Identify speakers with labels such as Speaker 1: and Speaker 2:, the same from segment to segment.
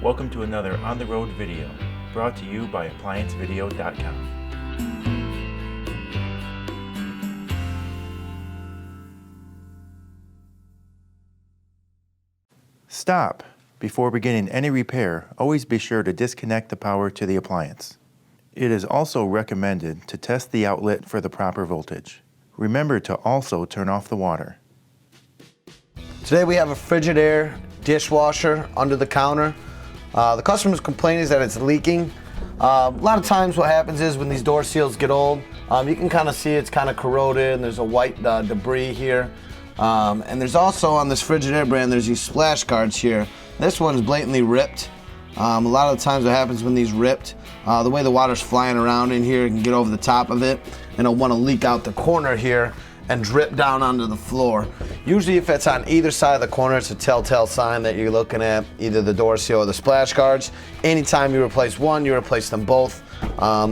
Speaker 1: Welcome to another on-the-road video, brought to you by ApplianceVideo.com. Stop! Before beginning any repair, always be sure to disconnect the power to the appliance. It is also recommended to test the outlet for the proper voltage. Remember to also turn off the water.
Speaker 2: Today we have a Frigidaire dishwasher under the counter. The customer's complaint is that it's leaking. A lot of times what happens is when these door seals get old, you can kind of see it's kind of corroded and there's a white debris here. And there's also on this Frigidaire brand, there's these splash guards here. This one's blatantly ripped. A lot of the times what happens when these ripped, the way the water's flying around in here, it can get over the top of it and it'll want to leak out the corner here and drip down onto the floor. Usually if it's on either side of the corner, it's a telltale sign that you're looking at either the door seal or the splash guards. Anytime you replace one, you replace them both.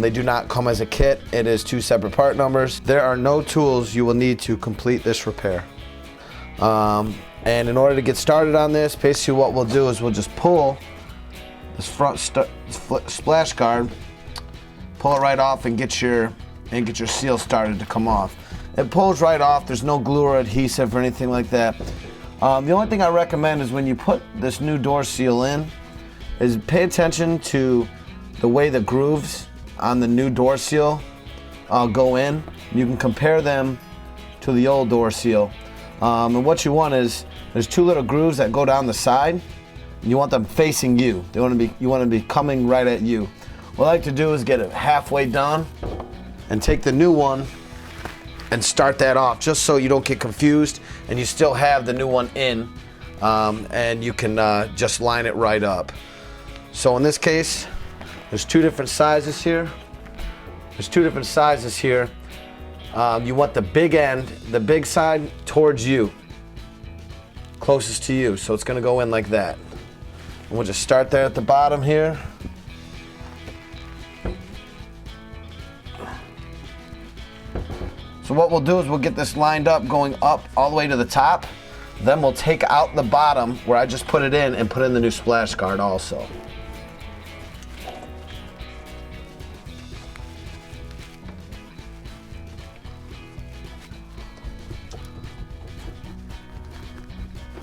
Speaker 2: They do not come as a kit. It is two separate part numbers. There are no tools you will need to complete this repair. And in order to get started on this, basically what we'll do is we'll just pull this front splash guard, pull it right off and get your seal started to come off. It pulls right off. There's no glue or adhesive or anything like that. The only thing I recommend is when you put this new door seal in is pay attention to the way the grooves on the new door seal go in. You can compare them to the old door seal. And what you want is there's two little grooves that go down the side. And you want them facing you. You want to be coming right at you. What I like to do is get it halfway done and take the new one and start that off just so you don't get confused and you still have the new one in, and you can just line it right up. So in this case, there's two different sizes here. You want the big end, the big side towards you, closest to you. So it's gonna go in like that. And we'll just start there at the bottom here. So what we'll do is we'll get this lined up going up all the way to the top. Then we'll take out the bottom where I just put it in and put in the new splash guard also.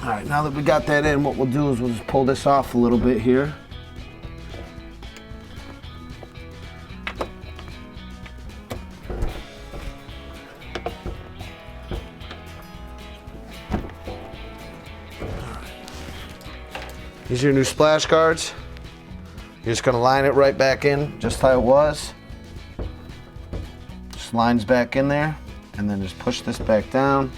Speaker 2: All right, now that we got that in, what we'll do is we'll just pull this off a little bit here. These are your new splash guards. You're just gonna line it right back in, just how it was. Just lines back in there, and then just push this back down.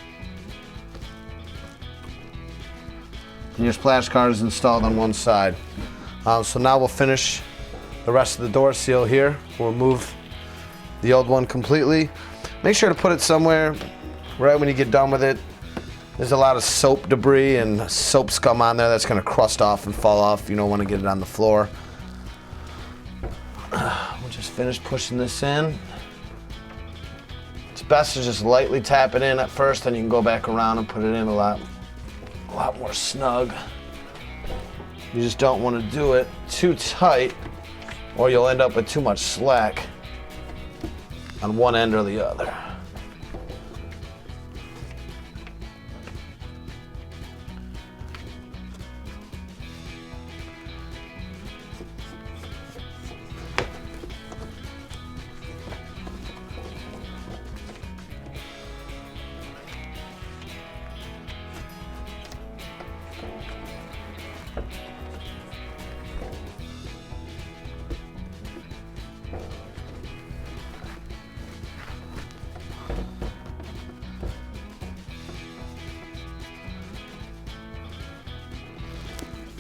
Speaker 2: And your splash guard is installed on one side. So now we'll finish the rest of the door seal here. We'll remove the old one completely. Make sure to put it somewhere right when you get done with it. There's a lot of soap debris and soap scum on there that's gonna crust off and fall off. You don't wanna get it on the floor. We'll just finish pushing this in. It's best to just lightly tap it in at first, then you can go back around and put it in a lot more snug. You just don't wanna do it too tight or you'll end up with too much slack on one end or the other.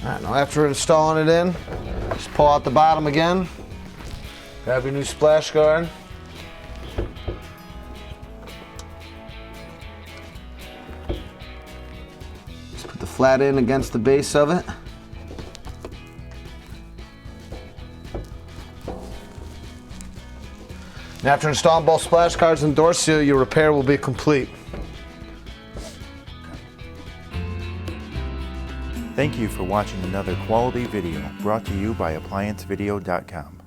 Speaker 2: All right, now after installing it in, just pull out the bottom again, grab your new splash guard. Just put the flat end against the base of it. And after installing both splash guards and door seal, your repair will be complete.
Speaker 1: Thank you for watching another quality video brought to you by ApplianceVideo.com.